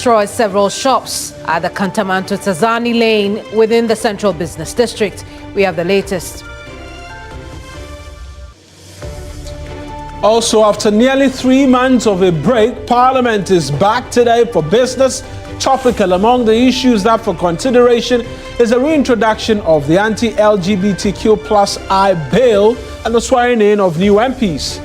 destroyed several shops at the Kantamanto Tazani Lane within the Central Business District. We have the latest. Also, after nearly 3 months of a break, Parliament is back today for business. Topical among the issues that for consideration is a reintroduction of the Anti-LGBTQ+I bill and the swearing in of new MPs.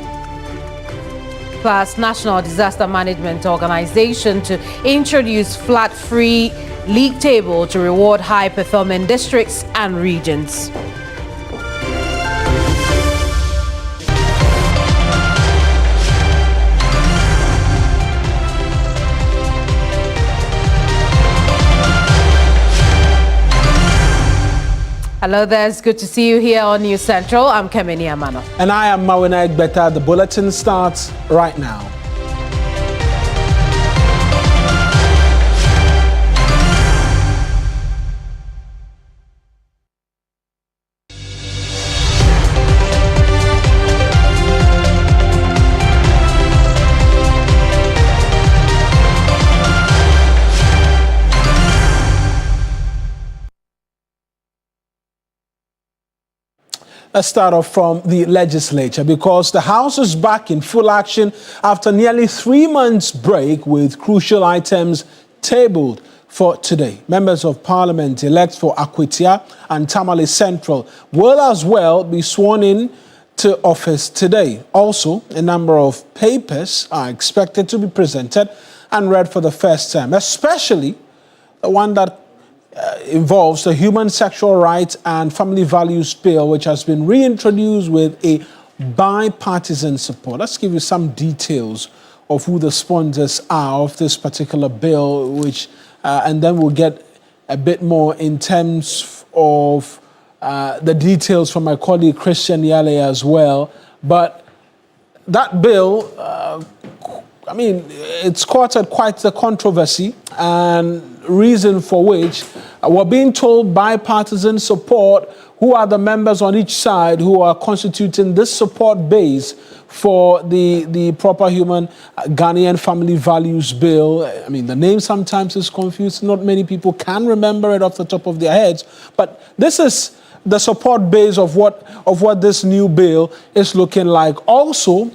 Plus, National Disaster Management Organization to introduce flat-free league table to reward high-performing districts and regions. Hello there, it's good to see you here on News Central. I'm Kemini Amanor. And I am Mawuena Egbeta. The bulletin starts right now. Let's start off from the legislature because the House is back in full action after nearly 3 months break with crucial items tabled for today. Members of Parliament elect for Akwitia and Tamale Central will as well be sworn in to office today. Also, a number of papers are expected to be presented and read for the first time, especially the one that involves the Human Sexual Rights and Family Values Bill, which has been reintroduced with a bipartisan support. Let's give you some details of who the sponsors are of this particular bill, which, and then we'll get a bit more in terms of the details from my colleague Christian Yale as well. But that bill, I mean, it's courted quite the controversy, and reason for which we're being told bipartisan support. Who are the members on each side who are constituting this support base for the proper human Ghanaian family values bill? I mean, the name sometimes is confused. Not many people can remember it off the top of their heads, but this is the support base of what this new bill is looking like. Also,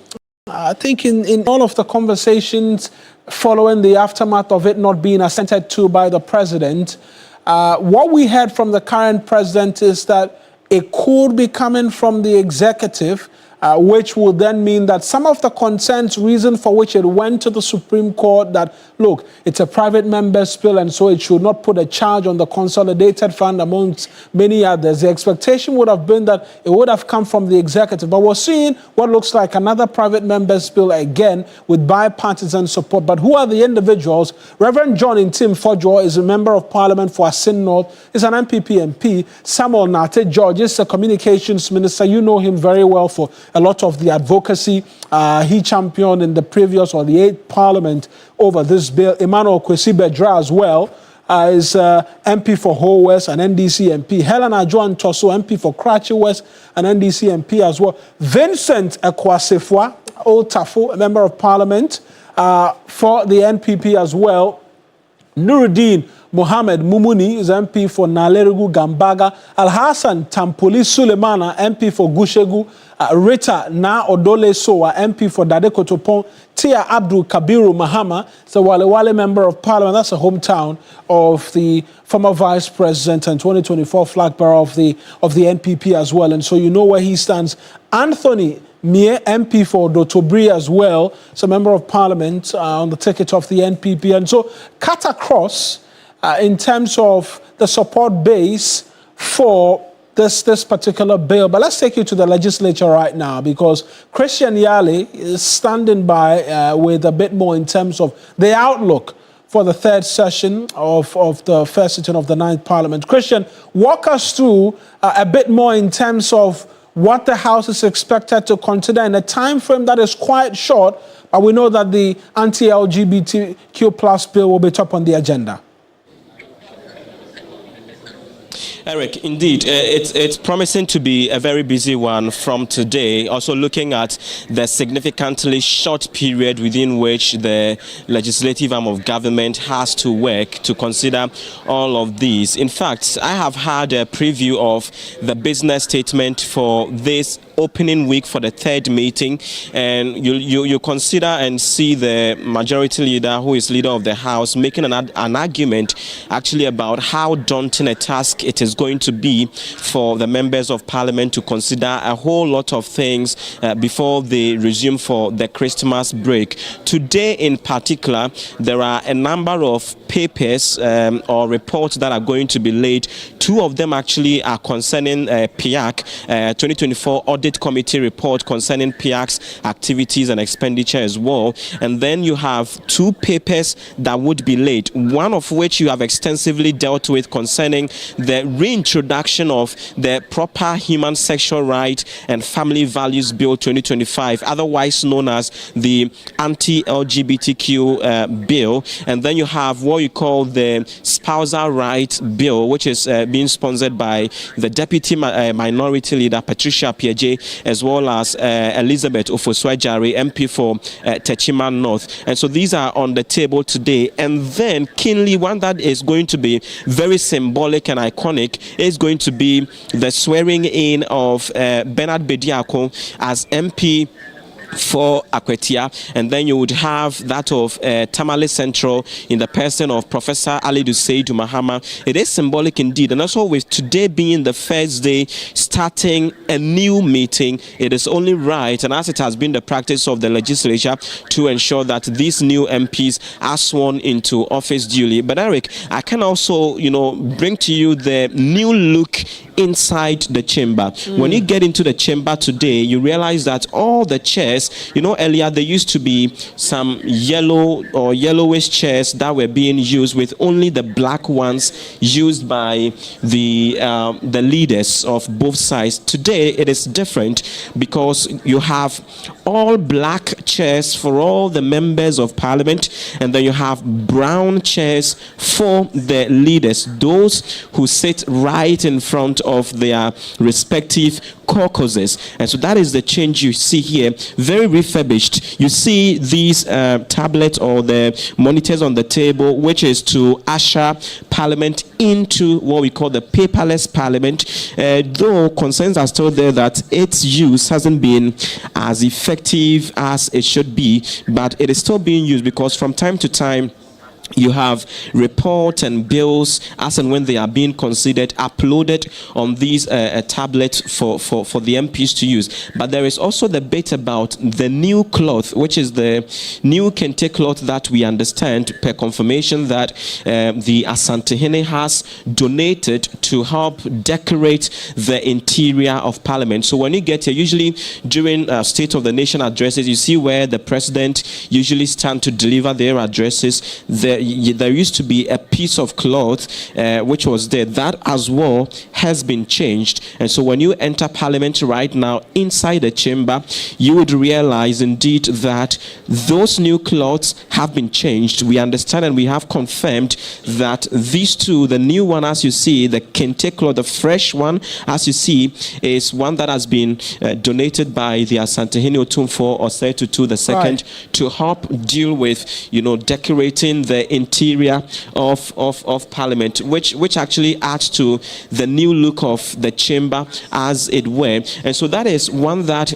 I think in all of the conversations following the aftermath of it not being assented to by the president, what we heard from the current president is that it could be coming from the executive, which will then mean that some of the concerns, reason for which it went to the Supreme Court, that, look, it's a private member's bill and so it should not put a charge on the consolidated fund amongst many others. The expectation would have been that it would have come from the executive. But we're seeing what looks like another private member's bill again with bipartisan support. But who are the individuals? Reverend John Intim Fojo is a member of Parliament for Asin North, is an MPP MP. Samuel Nate George is a communications minister. You know him very well for a lot of the advocacy he championed in the previous or the 8th Parliament over this bill. Emmanuel Kwesi Bedra as well is MP for Ho West and NDC MP. Helen Ajoan Toso, MP for Krachi West and NDC MP as well. Vincent Ekwasefwa, Old Tafo, a member of Parliament for the NPP as well. Nuruddin Mohammed Mumuni is MP for Nalerugu Gambaga. Al-Hassan Tampoli Sulemana, MP for Gushegu. Rita Na Odole Soa, MP for Dade Kotopon. Tia Abdul Kabiru Mahama, the Wale member of Parliament. That's a hometown of the former Vice President and 2024 flag bearer of the NPP as well. And so you know where he stands. Anthony Mie, MP for Dotobri as well, so member of Parliament on the ticket of the NPP. And so cut across in terms of the support base for this particular bill. But let's take you to the legislature right now because Christian Yale is standing by with a bit more in terms of the outlook for the third session of the first sitting of the 9th Parliament. Christian, walk us through a bit more in terms of what the House is expected to consider in a time frame that is quite short, but we know that the Anti-LGBTQ+ bill will be top on the agenda. Eric, indeed, it's promising to be a very busy one from today. Also looking at the significantly short period within which the legislative arm of government has to work to consider all of these. In fact, I have had a preview of the business statement for this opening week for the third meeting, and you consider and see the majority leader, who is leader of the House, making an argument actually about how daunting a task it is going to be for the members of parliament to consider a whole lot of things before they resume for the Christmas break. Today in particular, there are a number of papers or reports that are going to be laid. Two of them actually are concerning PIAC 2024 Audit Committee report concerning PIAC's activities and expenditure as well. And then you have two papers that would be laid, one of which you have extensively dealt with concerning the reintroduction of the Proper Human Sexual Right and Family Values Bill 2025, otherwise known as the Anti-LGBTQ bill. And then you have what you call the Spousal Rights Bill, which is being sponsored by the Deputy Minority Leader Patricia Piaget, as well as Elizabeth Ofoswajari, MP for Techima North. And so these are on the table today. And then keenly, one that is going to be very symbolic and iconic is going to be the swearing in of Bernard Bediako as MP for Akwetia, and then you would have that of Tamale Central in the person of Professor Ali Duseidu Mahama. It is symbolic indeed, and also with today being the first day starting a new meeting, it is only right, and as it has been the practice of the legislature, to ensure that these new MPs are sworn into office duly. But Eric, I can also, bring to you the new look inside the chamber. When you get into the chamber today, you realize that all the chairs, earlier there used to be some yellow or yellowish chairs that were being used, with only the black ones used by the leaders of both sides. Today it is different because you have all black chairs for all the members of parliament, and then you have brown chairs for the leaders, those who sit right in front of their respective caucuses. And so that is the change you see here, very refurbished. You see these tablets or the monitors on the table, which is to usher parliament into what we call the paperless parliament, though concerns are still there that its use hasn't been as effective as it should be, but it is still being used because from time to time you have reports and bills as and when they are being considered uploaded on these tablets for the MPs to use. But there is also the bit about the new cloth, which is the new kente cloth that we understand per confirmation that the Ashanti has donated to help decorate the interior of Parliament. So when you get here, usually during State of the Nation addresses, you see where the president usually stand to deliver their addresses. There used to be a piece of cloth which was there. That as well has been changed. And so when you enter Parliament right now inside the chamber, you would realize indeed that those new cloths have been changed. We understand and we have confirmed that these two, the new one as you see, the kente cloth, the fresh one as you see, is one that has been donated by the Ashanti Otumfo Osei the second, to help deal with, decorating the interior of Parliament, which actually adds to the new look of the chamber as it were. And so that is one that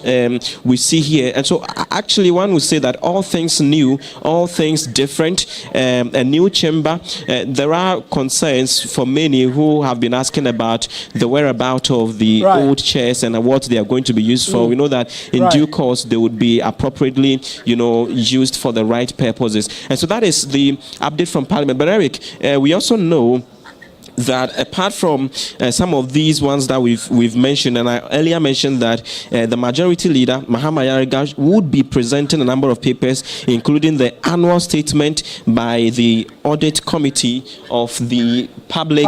we see here. And so actually one would say that all things new, all things different, a new chamber. There are concerns for many who have been asking about the whereabouts of the old chairs and what they are going to be used for. We know that in due course they would be appropriately, used for the right purposes. And so that is the update from Parliament. But Eric, we also know that apart from some of these ones that we've mentioned, and I earlier mentioned that the majority leader, Mahama Yariga, would be presenting a number of papers, including the annual statement by the Audit Committee of the Public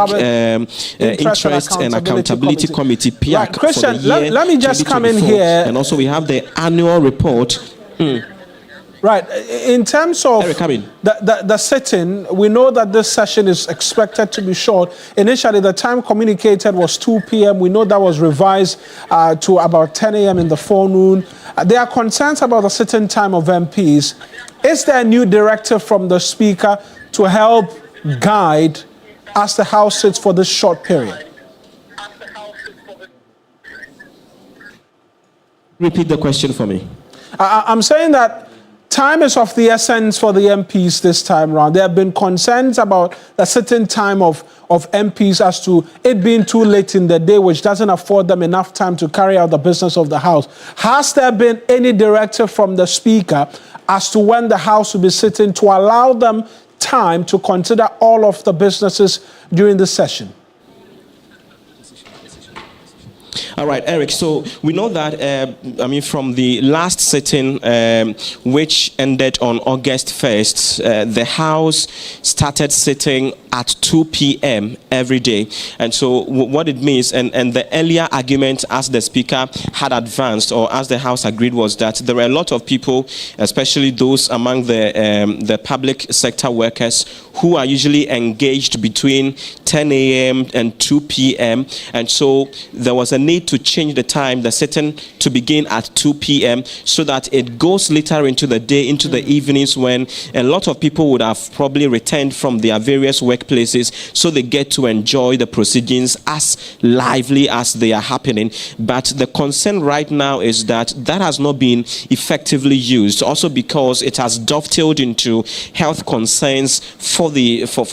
Interest and Accountability Committee, PIAC, Christian, let me just come in here. And also we have the annual report. Right. In terms of the sitting, we know that this session is expected to be short. Initially, the time communicated was 2 p.m. We know that was revised to about 10 a.m. in the forenoon. There are concerns about the sitting time of MPs. Is there a new directive from the Speaker to help guide as the House sits for this short period? Repeat the question for me. I'm saying that time is of the essence for the MPs this time around. There have been concerns about the sitting time of MPs as to it being too late in the day, which doesn't afford them enough time to carry out the business of the House. Has there been any directive from the Speaker as to when the House will be sitting to allow them time to consider all of the businesses during the session? All right, Eric, so we know that, from the last sitting, which ended on August 1st, the House started sitting at 2 p.m. every day. And so what it means, and the earlier argument as the Speaker had advanced, or as the House agreed, was that there were a lot of people, especially those among the public sector workers, who are usually engaged between 10 a.m. and 2 p.m. And so there was a need to change the time, the sitting to begin at 2 p.m. so that it goes later into the day, into the evenings, when a lot of people would have probably returned from their various workplaces, so they get to enjoy the proceedings as lively as they are happening. But the concern right now is that that has not been effectively used, also because it has dovetailed into health concerns for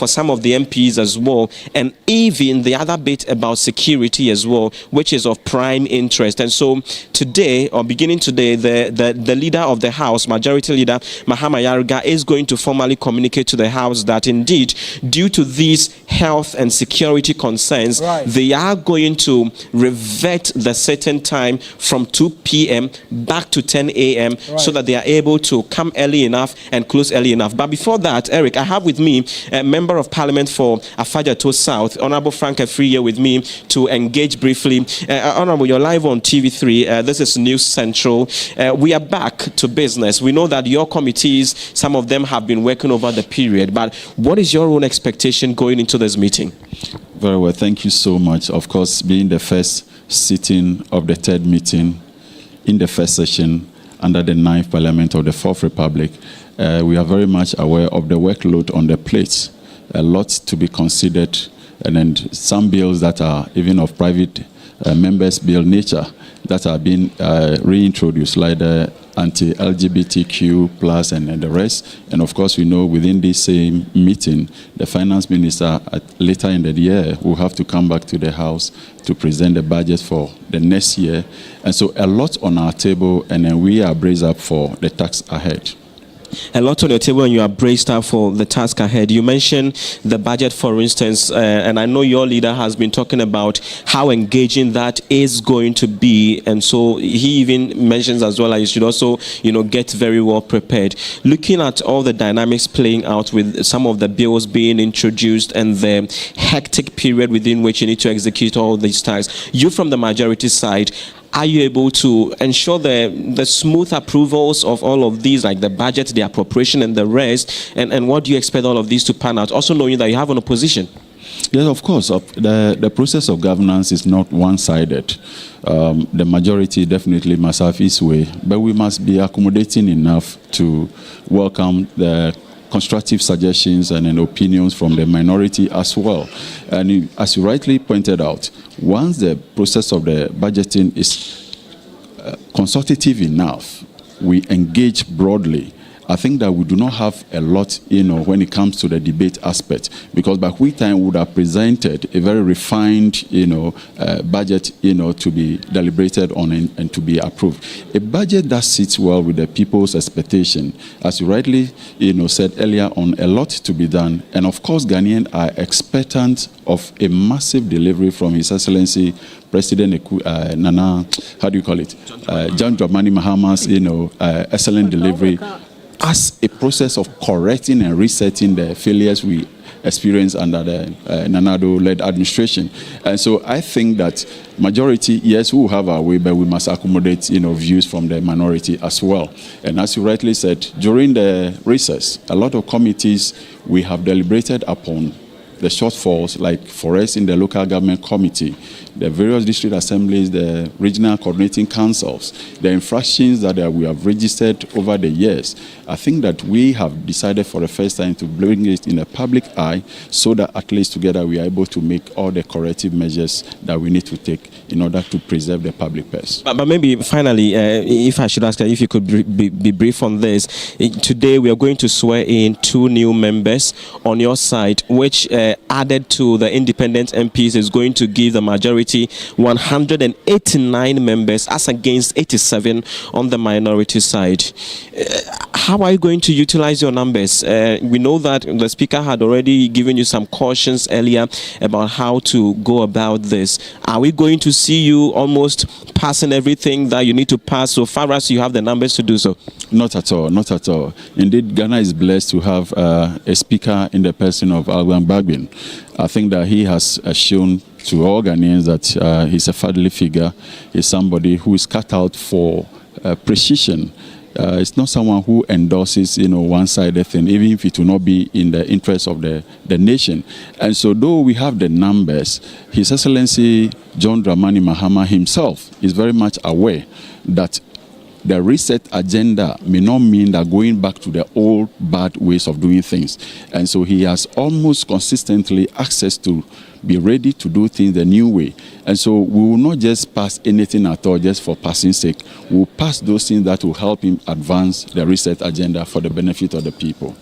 some of the MPs as well, and even the other bit about security as well, which is of prime interest. And so today, or beginning today, the leader of the House, Majority Leader Mahama Yaruga, is going to formally communicate to the House that indeed, due to these health and security concerns, they are going to revert the sitting time from 2 p.m. back to 10 a.m. so that they are able to come early enough and close early enough. But before that, Eric, I have with me a Member of Parliament for Afajato South, Honorable Frank Afriye, with me to engage briefly. Honorable, you're live on TV3. This is News Central. We are back to business. We know that your committees, some of them have been working over the period, but what is your own expectation going into this meeting? Very well, thank you so much. Of course, being the first sitting of the third meeting in the first session under the 9th Parliament of the 4th Republic, we are very much aware of the workload on the plate. A lot to be considered, and then some bills that are even of private members' bill nature that are being reintroduced, like the Anti-LGBTQ plus and the rest. And of course, we know within this same meeting, the Finance Minister later in the year will have to come back to the House to present the budget for the next year. And so a lot on our table, and then we are braced up for the task ahead. A lot on your table, and you are braced up for the task ahead. You mentioned the budget, for instance, and I know your leader has been talking about how engaging that is going to be, and so he even mentions as well that you should also, get very well prepared. Looking at all the dynamics playing out with some of the bills being introduced and the hectic period within which you need to execute all these tasks, you from the majority side, are you able to ensure the smooth approvals of all of these, like the budget, the appropriation, and the rest? And what do you expect all of these to pan out? Also knowing that you have an opposition. Yes, of course. The process of governance is not one-sided. The majority definitely must have its way, but we must be accommodating enough to welcome the constructive suggestions and opinions from the minority as well. And as you rightly pointed out, once the process of the budgeting is consultative enough, we engage broadly. I think that we do not have a lot, when it comes to the debate aspect, because by which time we would have presented a very refined, budget, to be deliberated on and to be approved. A budget that sits well with the people's expectation, as you rightly, said earlier on, a lot to be done. And of course, Ghanaians are expectant of a massive delivery from His Excellency President Nana, John Dramani Mahama's, excellent delivery, as a process of correcting and resetting the failures we experienced under the Nanado-led administration. And so I think that majority, yes, we will have our way, but we must accommodate, views from the minority as well. And as you rightly said, during the recess, a lot of committees we have deliberated upon the shortfalls, like for us in the local government committee, the various district assemblies, the regional coordinating councils, the infractions that we have registered over the years. I think that we have decided for the first time to bring it in a public eye so that at least together we are able to make all the corrective measures that we need to take in order to preserve the public purse. But maybe finally, if I should ask if you could be brief on this. Today we are going to swear in 2 new members on your side, which added to the independent MPs is going to give the majority 189 members as against 87 on the minority side. How are you going to utilize your numbers? We know that the Speaker had already given you some cautions earlier about how to go about this. Are we going to see you almost passing everything that you need to pass so far as you have the numbers to do so? Not at all, not at all. Indeed, Ghana is blessed to have a Speaker in the person of Alban Bagbin. I think that he has shown to all Ghanaians that he's a fatherly figure. He's somebody who is cut out for precision. It's not someone who endorses, one-sided thing, even if it will not be in the interest of the nation. And so, though we have the numbers, His Excellency John Dramani Mahama himself is very much aware that the reset agenda may not mean that going back to the old bad ways of doing things. And so he has almost consistently access to be ready to do things the new way. And so we will not just pass anything at all just for passing sake. We will pass those things that will help him advance the reset agenda for the benefit of the people.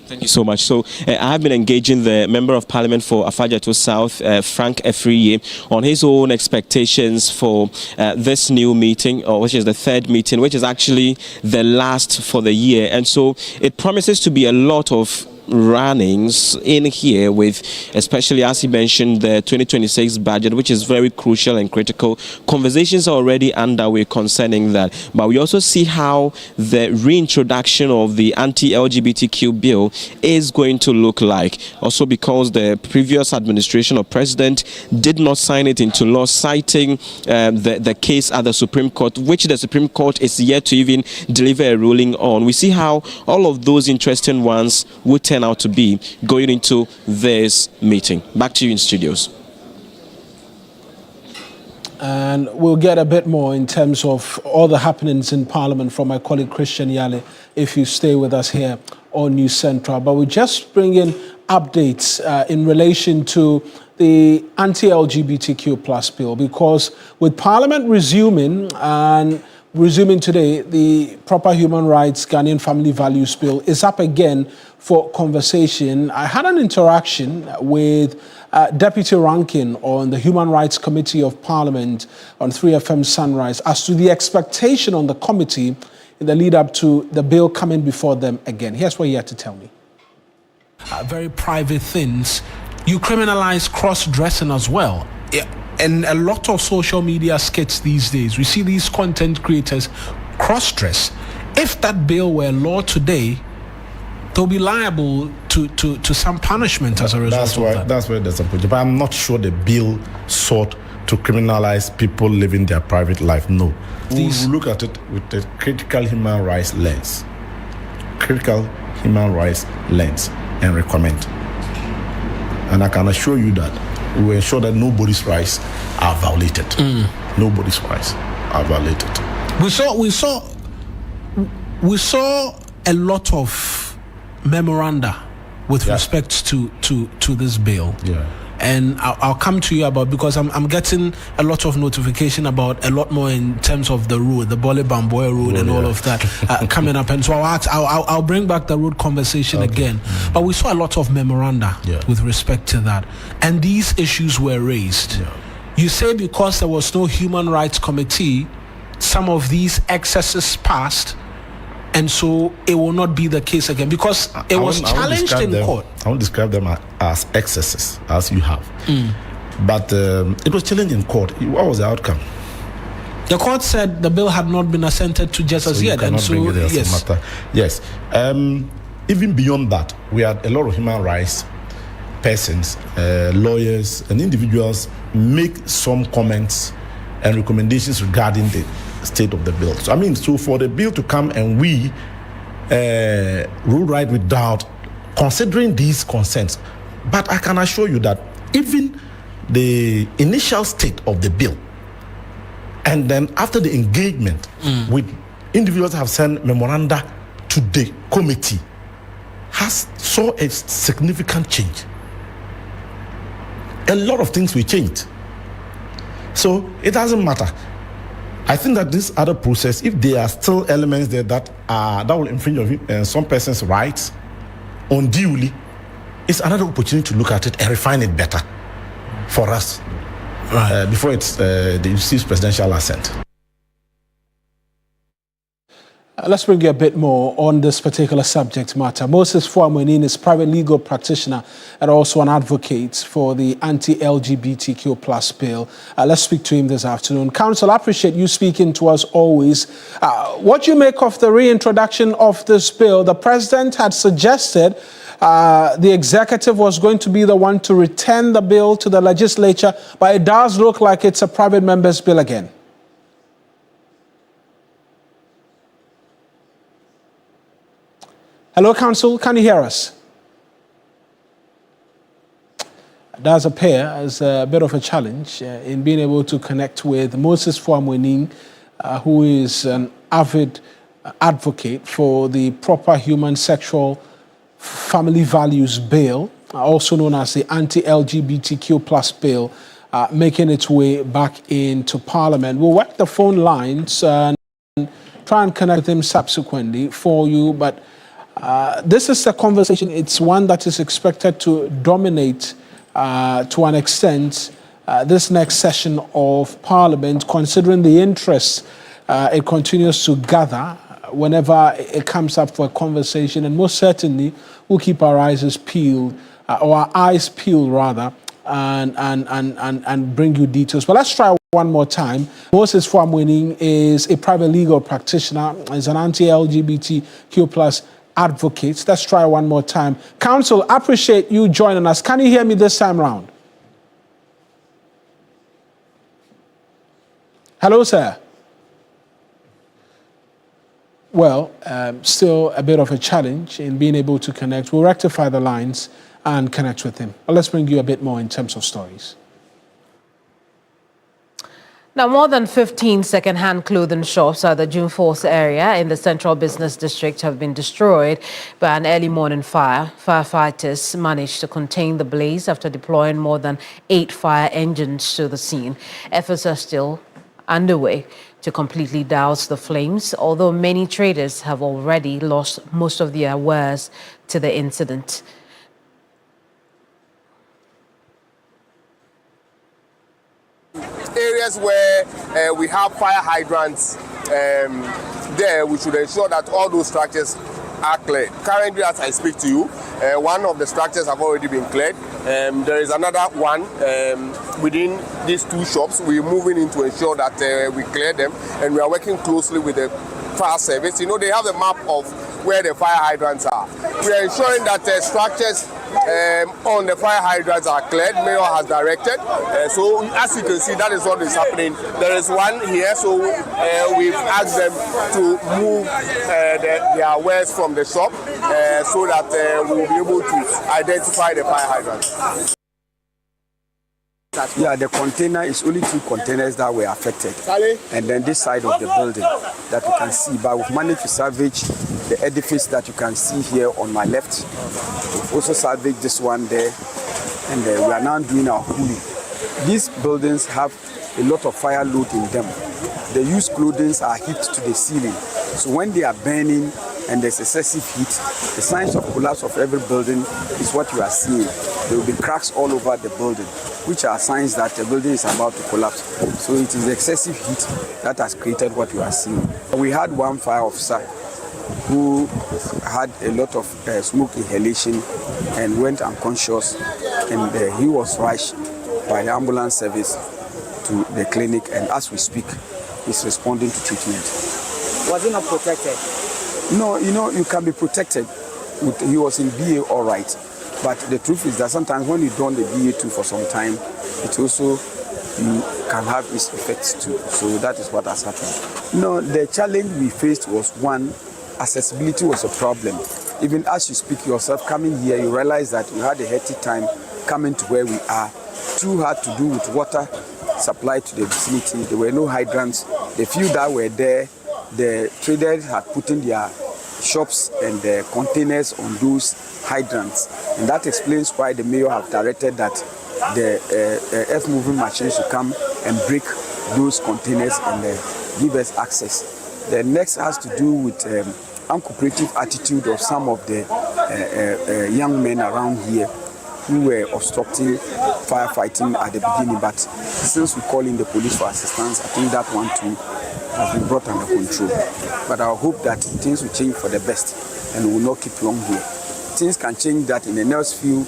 Thank you so much. So I have been engaging the Member of Parliament for Afajato South, Frank Efriye, on his own expectations for this new meeting, which is the 3rd meeting, which is actually the last for the year. And so it promises to be a lot of runnings in here with, especially as he mentioned, the 2026 budget, which is very crucial and critical. Conversations are already underway concerning that. But we also see how the reintroduction of the anti-LGBTQ bill is going to look like. Also because the previous administration or president did not sign it into law, citing the case at the Supreme Court, which the Supreme Court is yet to even deliver a ruling on. We see how all of those interesting ones would turn out to be going into this meeting. Back to you in studios. And we'll get a bit more in terms of all the happenings in Parliament from my colleague Christian Yale if you stay with us here on News Central. But we just bring in updates in relation to the anti-LGBTQ plus bill, because with Parliament resuming today, the Proper Human Rights Ghanaian Family Values Bill is up again for conversation. I had an interaction with Deputy Rankin on the Human Rights Committee of Parliament on 3FM Sunrise as to the expectation on the committee in the lead up to the bill coming before them again. Here's what he had to tell me. Very private things. You criminalize cross-dressing as well. And a lot of social media skits these days, we see these content creators cross-dress. If that bill were law today, they'll be liable to some punishment as a result of that. That's why there's a point. But I'm not sure the bill sought to criminalize people living their private life. No. We look at it with a critical human rights lens. Critical human rights lens and recommend. And I can assure you that we will ensure that nobody's rights are violated. Nobody's rights are violated. We saw a lot of memoranda with respect to this bill. Yeah. And I'll come to you about, because I'm getting a lot of notification about a lot more in terms of the road, the Bole Bamboy road and all of that coming up. And so I'll bring back the road conversation again. But we saw a lot of memoranda with respect to that. And these issues were raised. Yeah. You say because there was no Human Rights Committee, some of these excesses passed, and so it will not be the case again, because it was challenged in court. I won't describe them as excesses, as you have. But it was challenged in court. What was the outcome? The court said the bill had not been assented to just as yet. And so, yes. Yes. Even beyond that, we had a lot of human rights persons, lawyers and individuals make some comments and recommendations regarding the state of the bill. So I mean, so for the bill to come and we rule right without considering these concerns, but I can assure you that even the initial state of the bill, and then after the engagement with individuals have sent memoranda to the committee, has saw a significant change. A lot of things will change. So it doesn't matter. I think that this other process, if there are still elements there that will infringe on some person's rights unduly, it's another opportunity to look at it and refine it better for us before it receives presidential assent. Let's bring you a bit more on this particular subject matter. Moses Fuamwenin is a private legal practitioner and also an advocate for the anti-LGBTQ plus bill. Let's speak to him this afternoon. Counsel, I appreciate you speaking to us always. What do you make of the reintroduction of this bill? The president had suggested the executive was going to be the one to return the bill to the legislature, but it does look like it's a private member's bill again. Hello, Counsel, can you hear us? It does appear as a bit of a challenge in being able to connect with Moses Fuamwenin, who is an avid advocate for the proper human sexual family values bill, also known as the anti-LGBTQ plus bill, making its way back into Parliament. We'll work the phone lines and try and connect with him subsequently for you, but this is a conversation, it's one that is expected to dominate to an extent this next session of Parliament, considering the interest it continues to gather whenever it comes up for a conversation, and most certainly we'll keep our eyes peeled, or our eyes peeled rather, and bring you details. But let's try one more time. Moses Fuamwenin is a private legal practitioner, is an anti-LGBTQ plus advocate. Let's try one more time. Counsel, I appreciate you joining us. Can you hear me this time round? Hello, sir. Well, still a bit of a challenge in being able to connect. We'll rectify the lines and connect with him. But let's bring you a bit more in terms of stories. Now, more than 15 second-hand clothing shops at the June 4th area in the Central Business District have been destroyed by an early morning fire. Firefighters managed to contain the blaze after deploying more than 8 fire engines to the scene. Efforts are still underway to completely douse the flames, although many traders have already lost most of their wares to the incident. Areas where we have fire hydrants there, we should ensure that all those structures are cleared. Currently, as I speak to you, one of the structures have already been cleared. There is another one within these 2 shops. We're moving in to ensure that we clear them, and we are working closely with the fire service. You know, they have a map of where the fire hydrants are. We are ensuring that structures on the fire hydrants are cleared. Mayor has directed. So as you can see, that is what is happening. There is one here, so we've asked them to move their wares from the shop so that we will be able to identify the fire hydrants. Yeah, the container is only 2 containers that were affected, and then this side of the building that you can see. But we've managed to salvage the edifice that you can see here on my left. We've also salvaged this one there, and we are now doing our cooling. These buildings have a lot of fire load in them. The used clothing are heaped to the ceiling, so when they are burning and there's excessive heat, the signs of collapse of every building is what you are seeing. There will be cracks all over the building, which are signs that the building is about to collapse. So it is the excessive heat that has created what you are seeing. We had one fire officer who had a lot of smoke inhalation and went unconscious, and he was rushed by the ambulance service to the clinic, and as we speak, he's responding to treatment. Was he not protected? No, you know, you can be protected. He was in BA all right. But the truth is that sometimes when you don the BA2 for some time, it also can have its effects too. So that is what has happened. No, the challenge we faced was one, accessibility was a problem. Even as you speak yourself, coming here, you realize that you had a hectic time coming to where we are. Two had to do with water supply to the vicinity. There were no hydrants. The few that were there, the traders had put in their shops and the containers on those hydrants. And that explains why the mayor have directed that the earth-moving machines should come and break those containers and give us access. The next has to do with uncooperative attitude of some of the young men around here who were obstructing firefighting at the beginning, but since we call in the police for assistance, I think that one too has been brought under control. But I hope that things will change for the best and we will not keep long here. Things can change that in the next few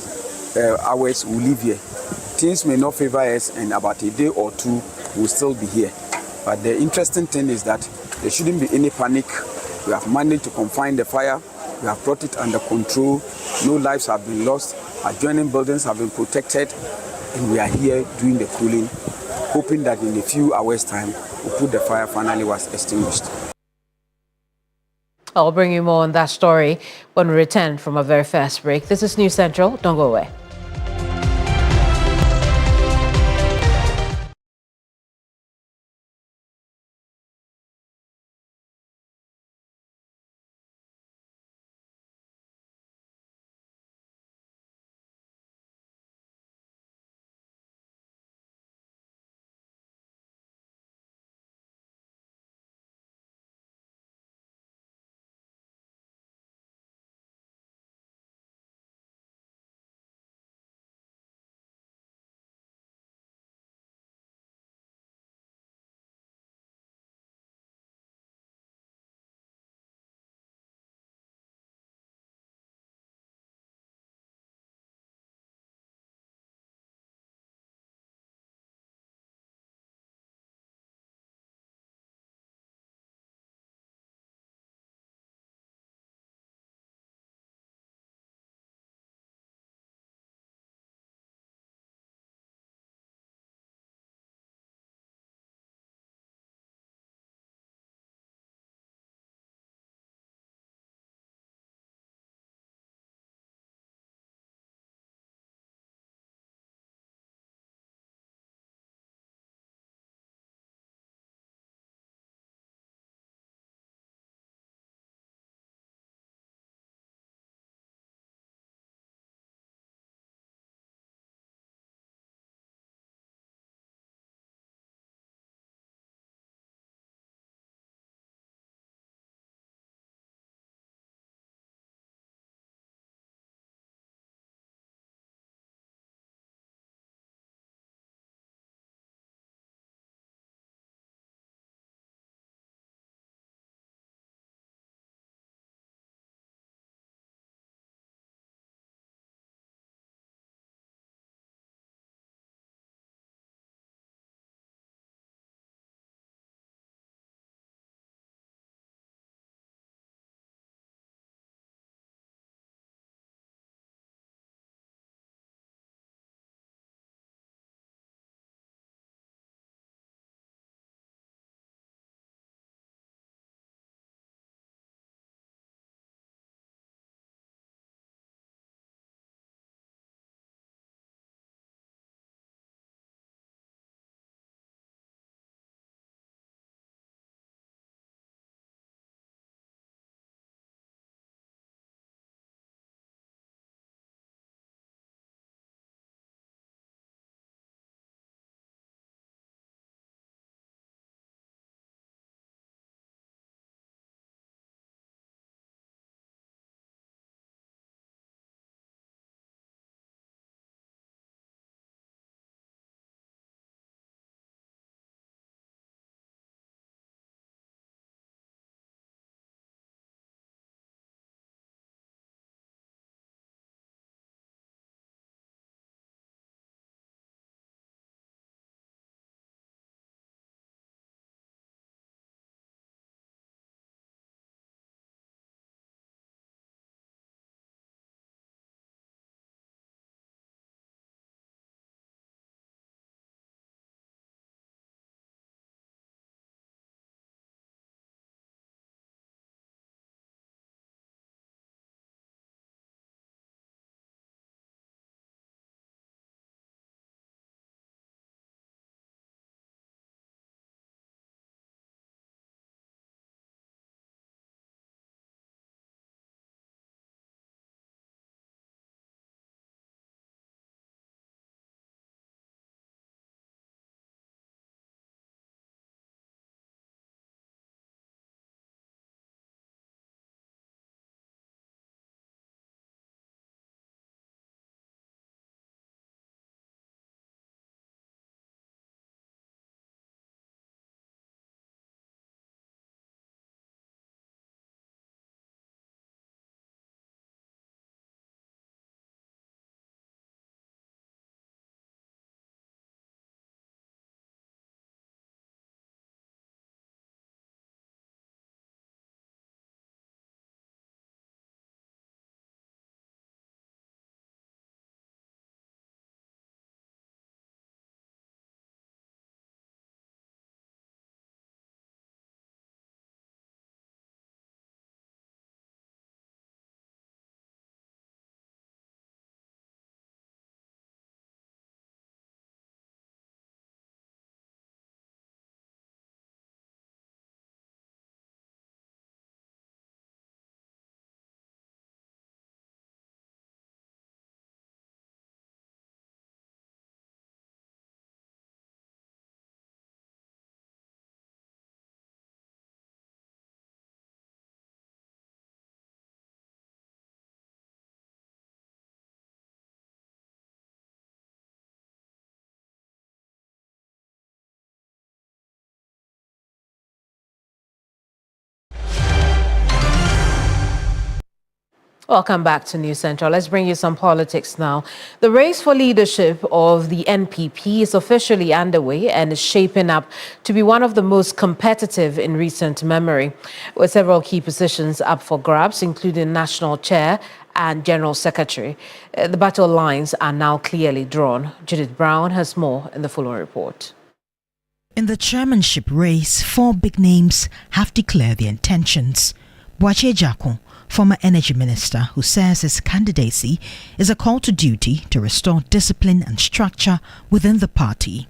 hours we'll leave here. Things may not favor us and about a day or two we'll still be here. But the interesting thing is that there shouldn't be any panic. We have managed to confine the fire. We have brought it under control. No lives have been lost. Adjoining buildings have been protected. And we are here doing the cooling, hoping that in a few hours' time, we'll put the fire finally was extinguished. I'll bring you more on that story when we return from our very first break. This is News Central. Don't go away. Welcome back to News Central. Let's bring you some politics now. The race for leadership of the NPP is officially underway and is shaping up to be one of the most competitive in recent memory, with several key positions up for grabs, including National Chair and General Secretary. The battle lines are now clearly drawn. Judith Brown has more in the following report. In the chairmanship race, 4 big names have declared their intentions. Boakye Jako, former energy minister, who says his candidacy is a call to duty to restore discipline and structure within the party.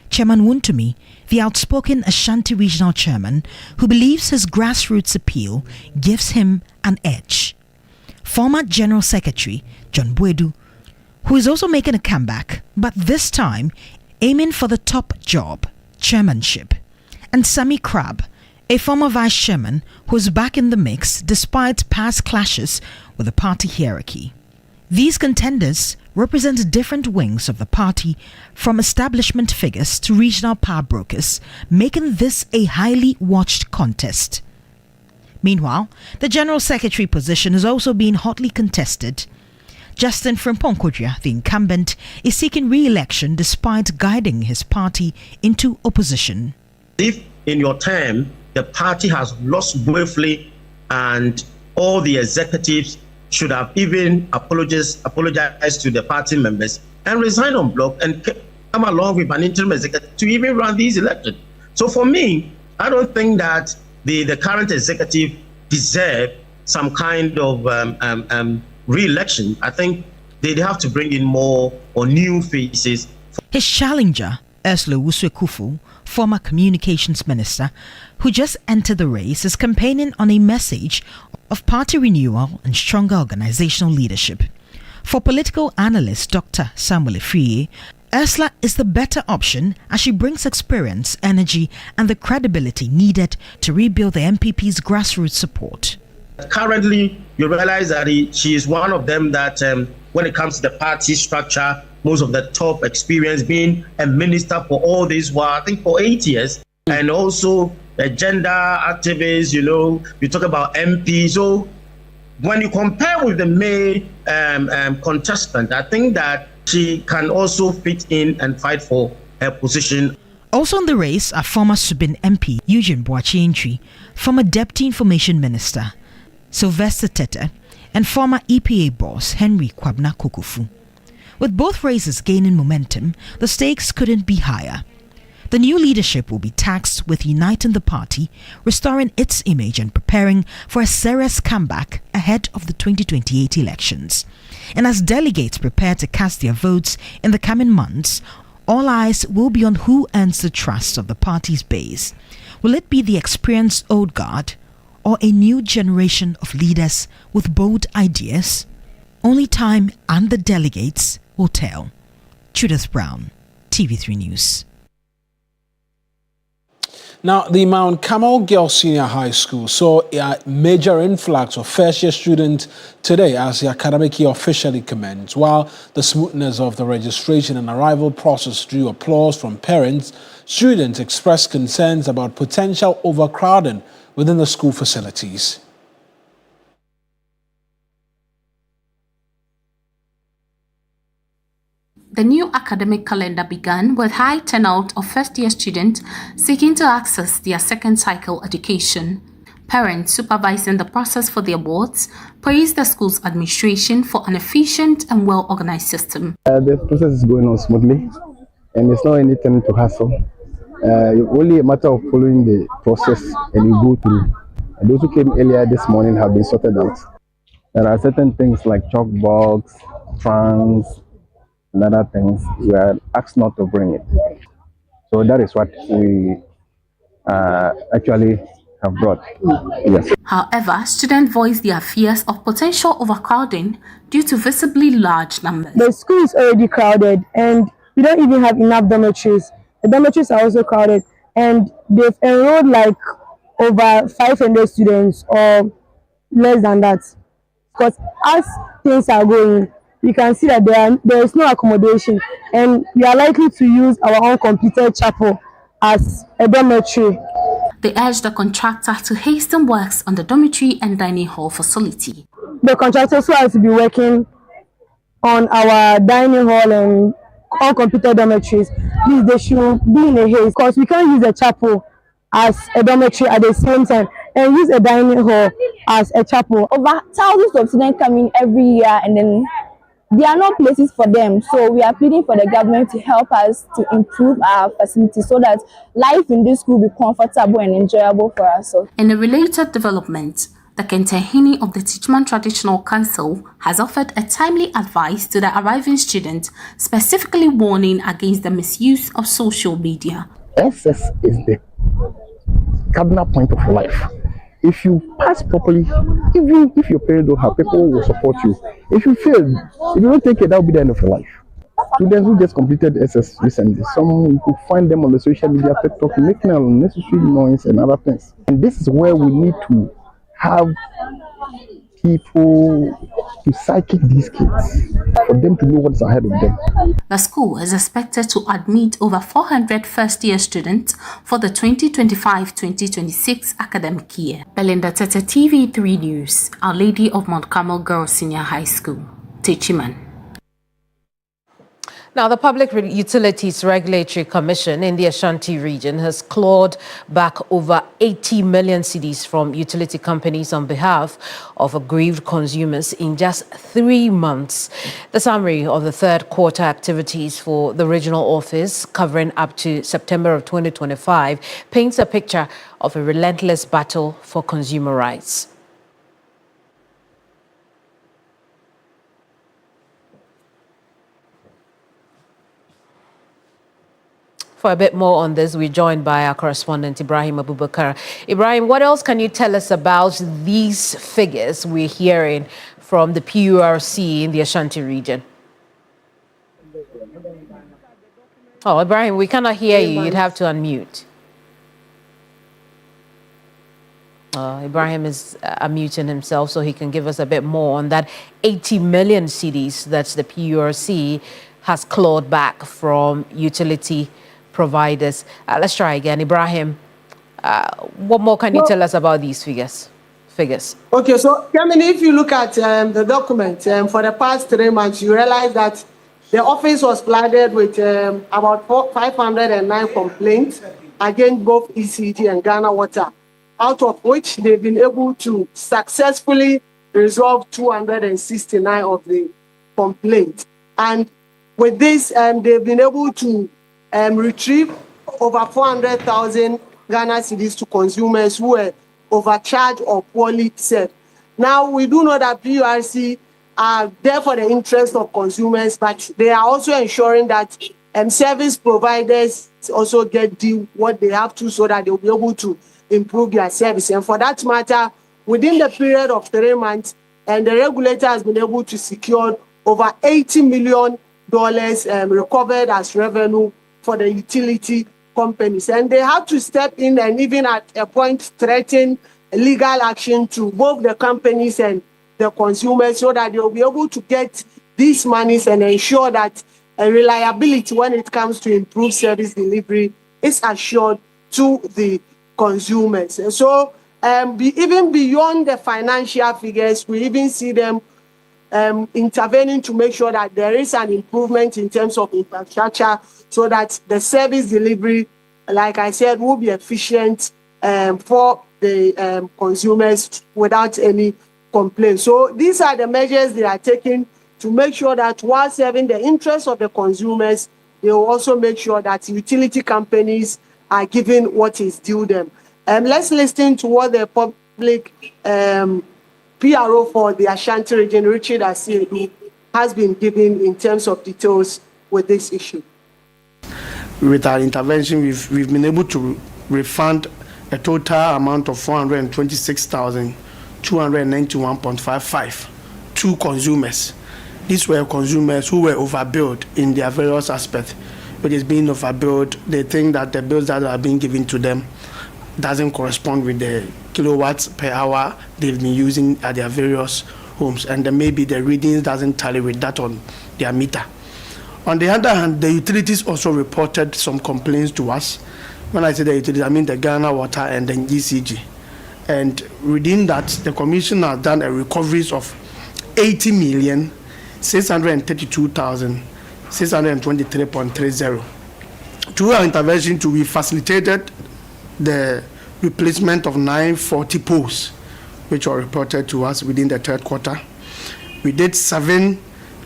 Chairman Wontumi, the outspoken Ashanti regional chairman, who believes his grassroots appeal gives him an edge. Former General Secretary John Bwedu, who is also making a comeback, but this time aiming for the top job, chairmanship. And Sammy Crab, a former vice chairman who is back in the mix despite past clashes with the party hierarchy. These contenders represent different wings of the party, from establishment figures to regional power brokers, making this a highly watched contest. Meanwhile, the General Secretary position is also being hotly contested. Justin Frimpong-Kodria, the incumbent, is seeking re-election despite guiding his party into opposition. If in your term the party has lost briefly and all the executives should have even apologized to the party members and resign on block and come along with an interim executive to even run these elections. So for me, I don't think that the current executive deserve some kind of re-election. I think they have to bring in more or new faces. His challenger, Ursula Wuswe-Kufu, former communications minister, who just entered the race, is campaigning on a message of party renewal and stronger organizational leadership. For political analyst Dr. Samuel Efriye, Ursula is the better option as she brings experience, energy, and the credibility needed to rebuild the MPP's grassroots support. Currently, you realize that she is one of them that when it comes to the party structure, most of the top experience, being a minister for all this while, I think for 8 years, and also a gender activist, you talk about MP. So when you compare with the male contestant, I think that she can also fit in and fight for her position. Also in the race are former Subin MP Eugene Boakye, former Deputy Information Minister Sylvester Tete, and former EPA boss Henry Kwabna Kokofu. With both races gaining momentum, the stakes couldn't be higher. The new leadership will be tasked with uniting the party, restoring its image, and preparing for a serious comeback ahead of the 2028 elections. And as delegates prepare to cast their votes in the coming months, all eyes will be on who earns the trust of the party's base. Will it be the experienced old guard, or a new generation of leaders with bold ideas? Only time and the delegates will tell. Judith Brown, TV3 News. Now, the Mount Carmel Girls Senior High School saw a major influx of first-year students today as the academic year officially commenced. While the smoothness of the registration and arrival process drew applause from parents, students expressed concerns about potential overcrowding within the school facilities. The new academic calendar began with high turnout of first-year students seeking to access their second cycle education. Parents supervising the process for their wards praised the school's administration for an efficient and well-organized system. The process is going on smoothly and there's not anything to hassle. Only a matter of following the process and you go through. And those who came earlier this morning have been sorted out. There are certain things like chalkbox, trunks, and other things we are asked not to bring it. So that is what we actually have brought. Yes. However, students voiced their fears of potential overcrowding due to visibly large numbers. The school is already crowded and we don't even have enough dormitories. The dormitories are also crowded and they've enrolled like over 500 students or less than that. Because as things are going, you can see that there is no accommodation and we are likely to use our own completed chapel as a dormitory. They urged the contractor to hasten works on the dormitory and dining hall facility. the contractors who are to be working on our dining hall and uncompleted dormitories, please, they should be in a haste, because we can't use a chapel as a dormitory at the same time and use a dining hall as a chapel. Over thousands of students come in every year, and then there are no places for them. So we are pleading for the government to help us to improve our facilities so that life in this school will be comfortable and enjoyable for us. In a related development, the Kentahini of the Teachman Traditional Council has offered a timely advice to the arriving students, specifically warning against the misuse of social media. SS is the cardinal point of life. If you pass properly, even if your parents don't have, people will support you. If you fail, if you don't take it, that will be the end of your life. Students who just completed SS recently, some you could find them on the social media, TikTok, making unnecessary noise and other things. And this is where we need to have people to psychic these kids for them to know what's ahead of them. The school is expected to admit over 400 first-year students for the 2025-2026 academic year. Belinda Tete, TV3 News, Our Lady of Mount Carmel Girls Senior High School, Techiman. Now, the Public Utilities Regulatory Commission in the Ashanti region has clawed back over 80 million cedis from utility companies on behalf of aggrieved consumers in just 3 months. The summary of the third quarter activities for the regional office, covering up to September of 2025, paints a picture of a relentless battle for consumer rights. For a bit more on this, we're joined by our correspondent, Ibrahim Abubakar. Ibrahim, what else can you tell us about these figures we're hearing from the PURC in the Ashanti region? Oh, Ibrahim, we cannot hear you. You'd have to unmute. Ibrahim is unmuting himself so he can give us a bit more on that 80 million cedis that the PURC has clawed back from utility providers. Let's try again. Ibrahim, what more can you tell us about these figures? Okay, so Kemini, if you look at the document for the past 3 months, you realize that the office was flooded with about 509 complaints against both ECG and Ghana Water, out of which they've been able to successfully resolve 269 of the complaints. And with this, they've been able to retrieve over 400,000 Ghana cedis to consumers who were overcharged or poorly served. Now, we do know that PURC are there for the interest of consumers, but they are also ensuring that service providers also get what they have to so that they'll be able to improve their service. And for that matter, within the period of 3 months, the regulator has been able to secure over $80 million recovered as revenue for the utility companies. And they have to step in and even at a point threaten legal action to both the companies and the consumers so that they'll be able to get these monies and ensure that reliability when it comes to improved service delivery is assured to the consumers. And so even beyond the financial figures, we even see them intervening to make sure that there is an improvement in terms of infrastructure so that the service delivery, like I said, will be efficient for the consumers without any complaints. So these are the measures they are taking to make sure that while serving the interests of the consumers, they will also make sure that utility companies are given what is due them. Let's listen to what the public PRO for the Ashanti region, Richard Asiedu, has been given in terms of details with this issue. With our intervention, we've been able to refund a total amount of 426,291.55 to consumers. These were consumers who were overbilled in their various aspects. Which is being overbilled, they think that the bills that are being given to them doesn't correspond with the kilowatts per hour they've been using at their various homes, and then maybe the readings doesn't tally with that on their meter. On the other hand, the utilities also reported some complaints to us. When I say the utilities, I mean the Ghana Water and the GCG. And within that, the Commission has done a recoveries of 80,632,623.30. Through our intervention, we facilitated the replacement of 940 poles, which were reported to us within the third quarter. We did 7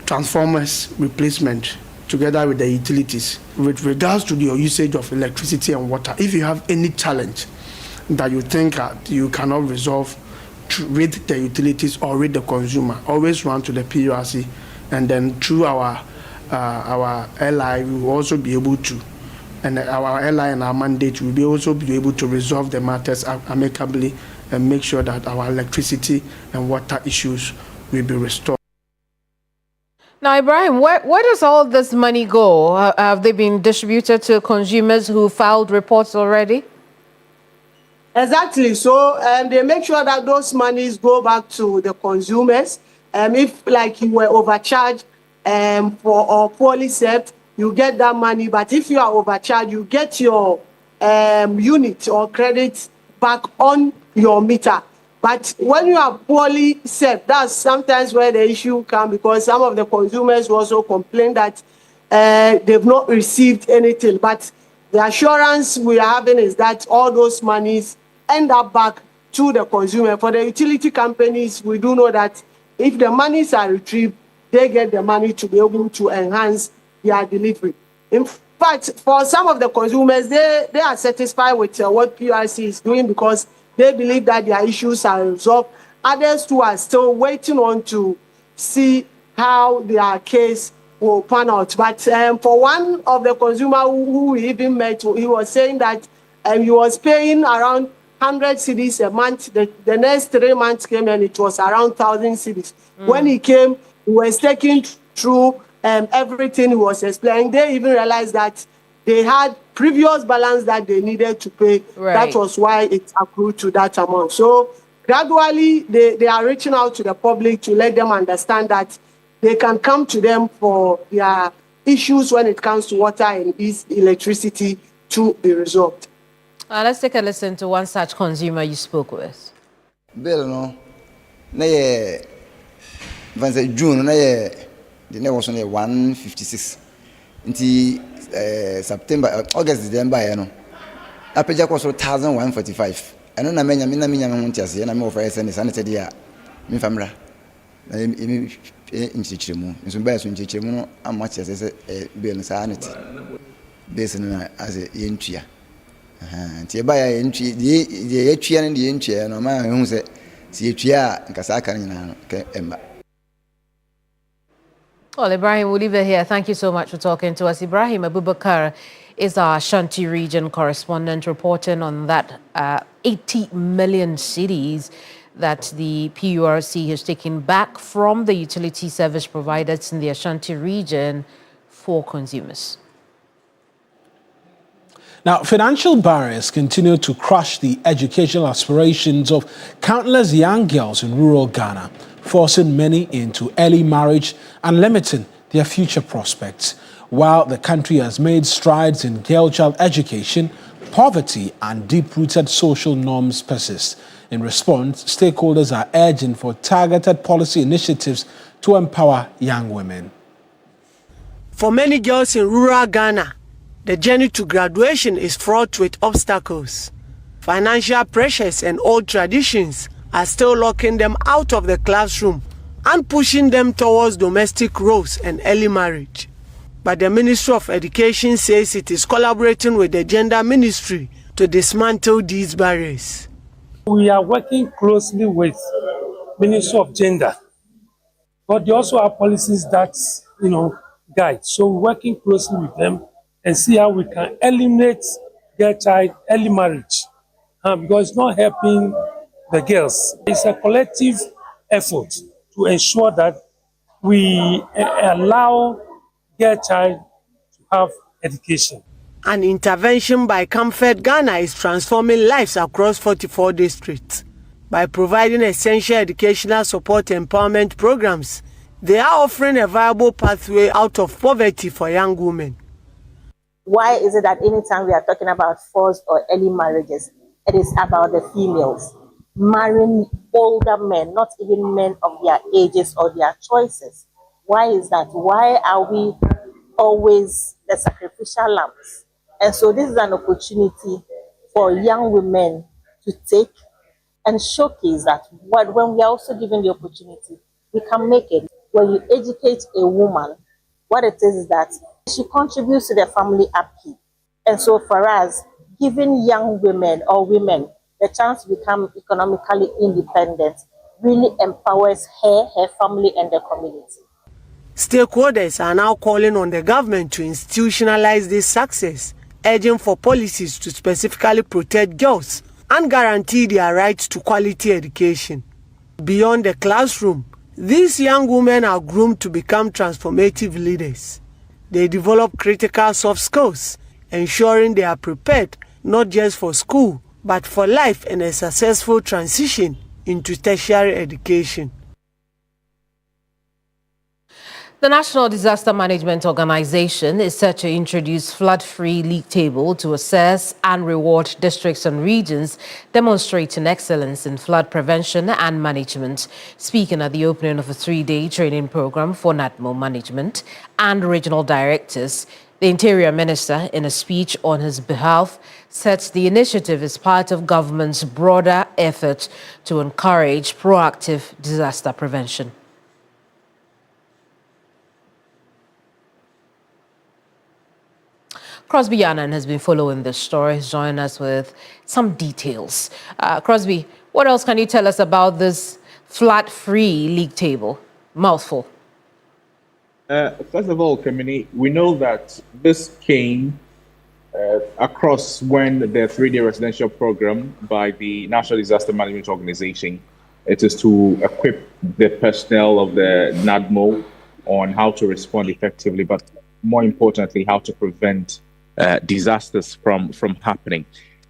transformers replacement together with the utilities. With regards to your usage of electricity and water, if you have any challenge that you think you cannot resolve with the utilities or with the consumer, always run to the PURC, and then through our LI, we will also be able to, and our LI and our mandate will be also be able to resolve the matters amicably and make sure that our electricity and water issues will be restored. Now, Ibrahim, where does all this money go? Have they been distributed to consumers who filed reports already? Exactly. So they make sure that those monies go back to the consumers. If like you were overcharged for or poorly served, you get that money. But if you are overcharged, you get your unit or credit back on your meter. But when you are poorly served, that's sometimes where the issue comes, because some of the consumers also complain that they've not received anything. But the assurance we are having is that all those monies end up back to the consumer. For the utility companies, we do know that if the monies are retrieved, they get the money to be able to enhance their delivery. In fact, for some of the consumers, they are satisfied with what PRC is doing because they believe that their issues are resolved. Others who are still waiting on to see how their case will pan out. But for one of the consumers who we even met, he was saying that he was paying around 100 cedis a month. The next 3 months came and it was around 1,000 cedis. When he came, he was taking through everything he was explaining. They even realized that they had previous balance that they needed to pay. Right. That was why it accrued to that amount. So gradually, they are reaching out to the public to let them understand that they can come to them for their issues when it comes to water and electricity to be resolved. Let's take a listen to one such consumer you spoke with. Bill, no, June, the net was only 156. Until September, August, December, you know. I paid just 1,145. I don't know, I'm going to say, I'm over sanitary. My family, in Chichimu, in some best in Chichimu, how much as a bill sanity based on as a entry. And by entry, the entry and the entry, and a man who said, see, Kasaka, Emma. Well, Ibrahim, we'll leave it here. Thank you so much for talking to us. Ibrahim Abubakar is our Ashanti region correspondent reporting on that 80 million cedis that the PURC has taken back from the utility service providers in the Ashanti region for consumers. Now, financial barriers continue to crush the educational aspirations of countless young girls in rural Ghana, forcing many into early marriage and limiting their future prospects. While the country has made strides in girl-child education, poverty and deep-rooted social norms persist. In response, stakeholders are urging for targeted policy initiatives to empower young women. For many girls in rural Ghana, the journey to graduation is fraught with obstacles. Financial pressures and old traditions are still locking them out of the classroom and pushing them towards domestic roles and early marriage. But the Ministry of Education says it is collaborating with the Gender Ministry to dismantle these barriers. We are working closely with Ministry of Gender, but they also have policies that, guide. So we're working closely with them and see how we can eliminate girl-child early marriage, because it's not helping the girls. It's a collective effort to ensure that we allow girl-child to have education. An intervention by Comfort Ghana is transforming lives across 44 districts. By providing essential educational support and empowerment programs, they are offering a viable pathway out of poverty for young women. Why is it that anytime we are talking about forced or early marriages, it is about the females marrying older men, not even men of their ages or their choices. Why is that? Why are we always the sacrificial lambs? And so this is an opportunity for young women to take and showcase that when we are also given the opportunity, we can make it. When you educate a woman, what it is that she contributes to the family upkeep. And so for us, giving young women or women the chance to become economically independent really empowers her family, and the community. Stakeholders are now calling on the government to institutionalize this success, urging for policies to specifically protect girls and guarantee their right to quality education. Beyond the classroom, these young women are groomed to become transformative leaders. They develop critical soft skills, ensuring they are prepared not just for school, but for life and a successful transition into tertiary education. The National Disaster Management Organization is set to introduce flood-free league table to assess and reward districts and regions demonstrating excellence in flood prevention and management. Speaking at the opening of a 3-day training program for NADMO management and regional directors, the Interior Minister, in a speech on his behalf, said the initiative is part of government's broader effort to encourage proactive disaster prevention. Crosby Yannan has been following this story. He's joining us with some details. Crosby, what else can you tell us about this flood-free league table? Mouthful. First of all, Kemini, we know that this came across when the 3-day residential program by the National Disaster Management Organization. It is to equip the personnel of the NADMO on how to respond effectively, but more importantly, how to prevent disasters from happening.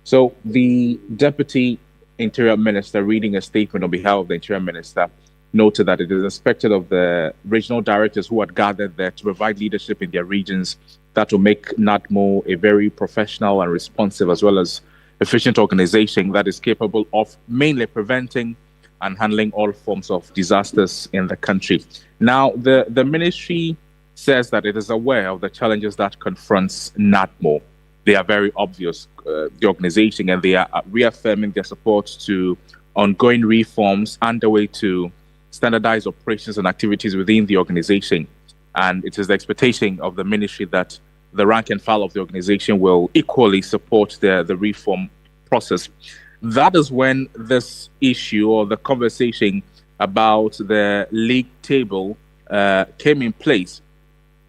So the Deputy Interior Minister, reading a statement on behalf of the Interior Minister, noted that it is expected of the regional directors who had gathered there to provide leadership in their regions that will make NADMO a very professional and responsive as well as efficient organization that is capable of mainly preventing and handling all forms of disasters in the country. Now, the ministry says that it is aware of the challenges that confronts NADMO. They are very obvious, the organization, and they are reaffirming their support to ongoing reforms underway to standardize operations and activities within the organization. And it is the expectation of the ministry that the rank and file of the organization will equally support the reform process. That is when this issue or the conversation about the league table came in place.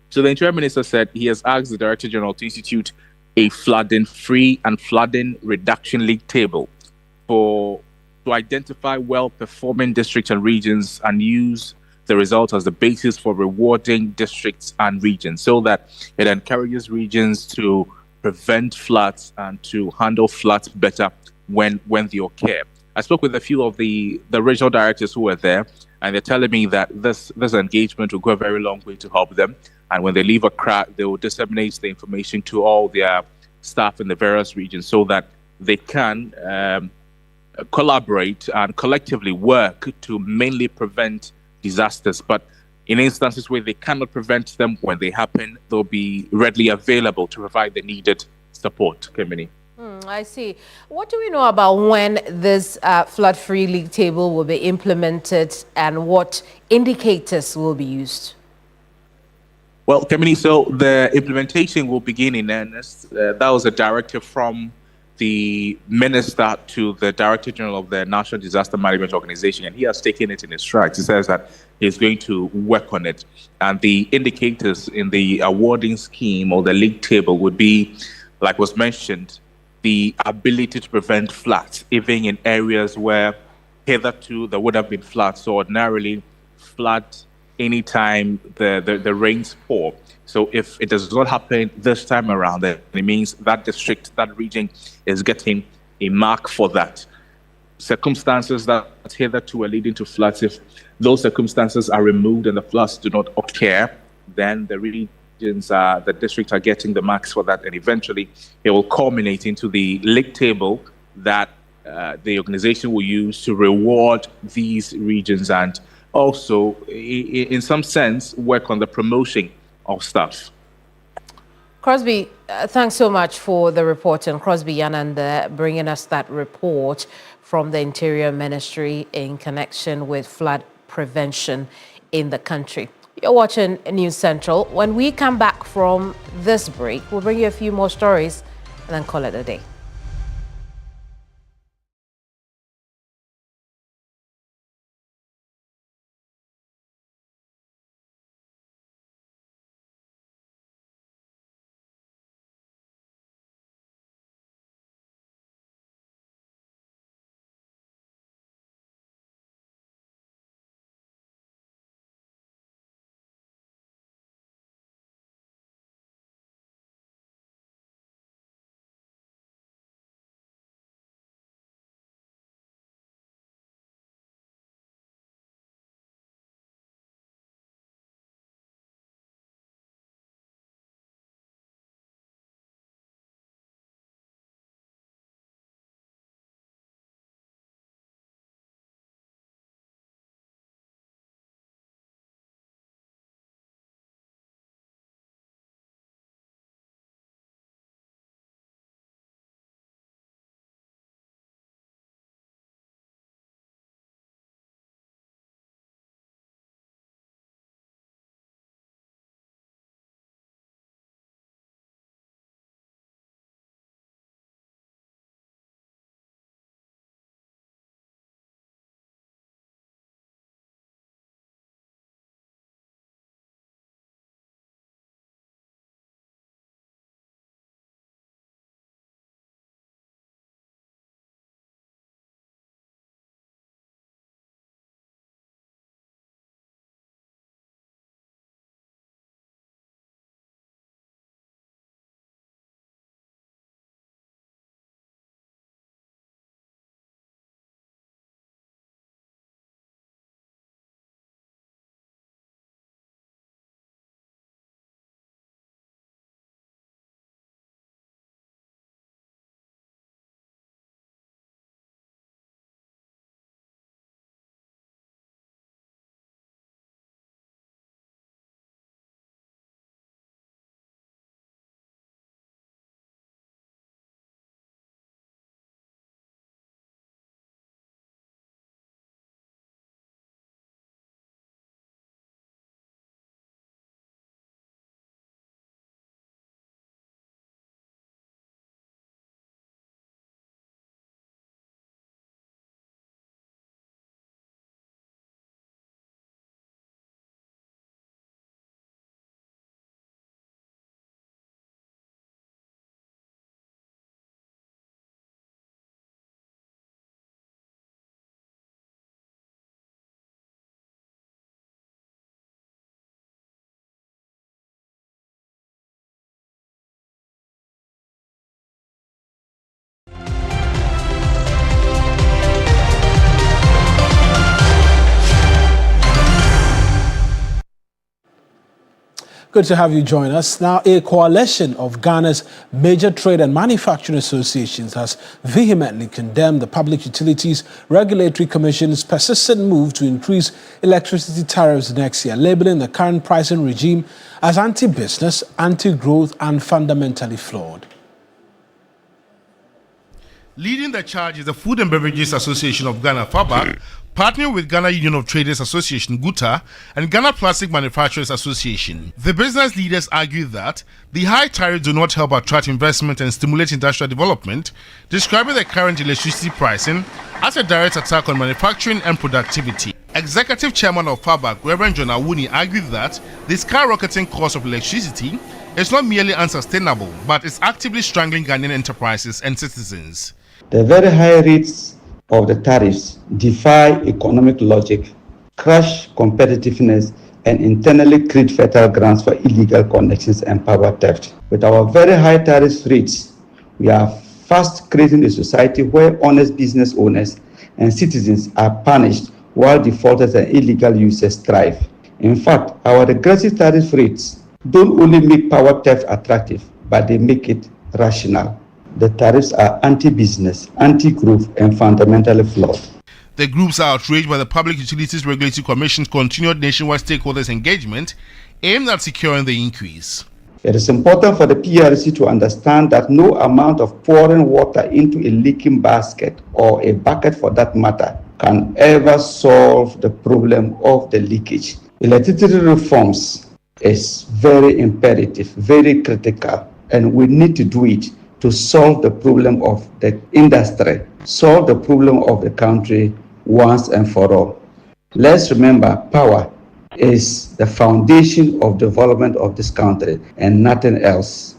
So the Interior Minister said he has asked the Director General to institute a flooding-free and flooding reduction league table to identify well-performing districts and regions and use the result as the basis for rewarding districts and regions so that it encourages regions to prevent floods and to handle floods better when they occur. I spoke with a few of the regional directors who were there, and they're telling me that this engagement will go a very long way to help them. And when they leave Accra, they will disseminate the information to all their staff in the various regions so that they can collaborate and collectively work to mainly prevent disasters. But in instances where they cannot prevent them when they happen, they'll be readily available to provide the needed support. Kemini. I see. What do we know about when this flood-free league table will be implemented and what indicators will be used? Well, Kemini, so the implementation will begin in earnest. That was a directive from the Minister to the Director General of the National Disaster Management Organization, and he has taken it in his strides. He says that he's going to work on it. And the indicators in the awarding scheme or the league table would be, like was mentioned, the ability to prevent floods, even in areas where hitherto there would have been floods. So ordinarily, flood anytime the rains pour. So if it does not happen this time around, then it means that district, that region is getting a mark for that. Circumstances that hitherto were leading to floods, if those circumstances are removed and the floods do not occur, then the regions, the districts are getting the marks for that, and eventually it will culminate into the league table that the organization will use to reward these regions and also, in some sense, work on the promotion of staff. Crosby, thanks so much for the report. And Crosby Yananda bringing us that report from the Interior Ministry in connection with flood prevention in the country. You're watching News Central. When we come back from this break, we'll bring you a few more stories and then call it a day. Good to have you join us. Now, a coalition of Ghana's major trade and manufacturing associations has vehemently condemned the Public Utilities Regulatory Commission's persistent move to increase electricity tariffs next year, labeling the current pricing regime as anti-business, anti-growth, and fundamentally flawed. Leading the charge is the Food and Beverages Association of Ghana, FABAC, partnering with Ghana Union of Traders Association, GUTA, and Ghana Plastic Manufacturers Association. The business leaders argue that the high tariffs do not help attract investment and stimulate industrial development, describing the current electricity pricing as a direct attack on manufacturing and productivity. Executive Chairman of FABAC, Reverend John Awuni, argued that the skyrocketing cost of electricity is not merely unsustainable, but is actively strangling Ghanaian enterprises and citizens. The very high rates of the tariffs defy economic logic, crush competitiveness, and internally create fertile grounds for illegal connections and power theft. With our very high tariff rates, we are fast creating a society where honest business owners and citizens are punished while defaulters and illegal users thrive. In fact, our regressive tariff rates don't only make power theft attractive, but they make it rational. the tariffs are anti-business, anti-growth, and fundamentally flawed. The groups are outraged by the Public Utilities Regulatory Commission's continued nationwide stakeholders' engagement aimed at securing the increase. It is important for the PRC to understand that no amount of pouring water into a leaking basket, or a bucket for that matter, can ever solve the problem of the leakage. Electricity reforms is very imperative, very critical, and we need to do it to solve the problem of the industry, solve the problem of the country once and for all. Let's remember, power is the foundation of development of this country and nothing else.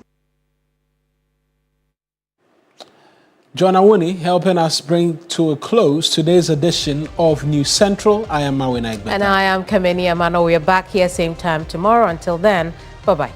John Awuni helping us bring to a close today's edition of News Central. I am Mawuena Egbeta. And I am Kemini Amanor. We are back here same time tomorrow. Until then, bye-bye.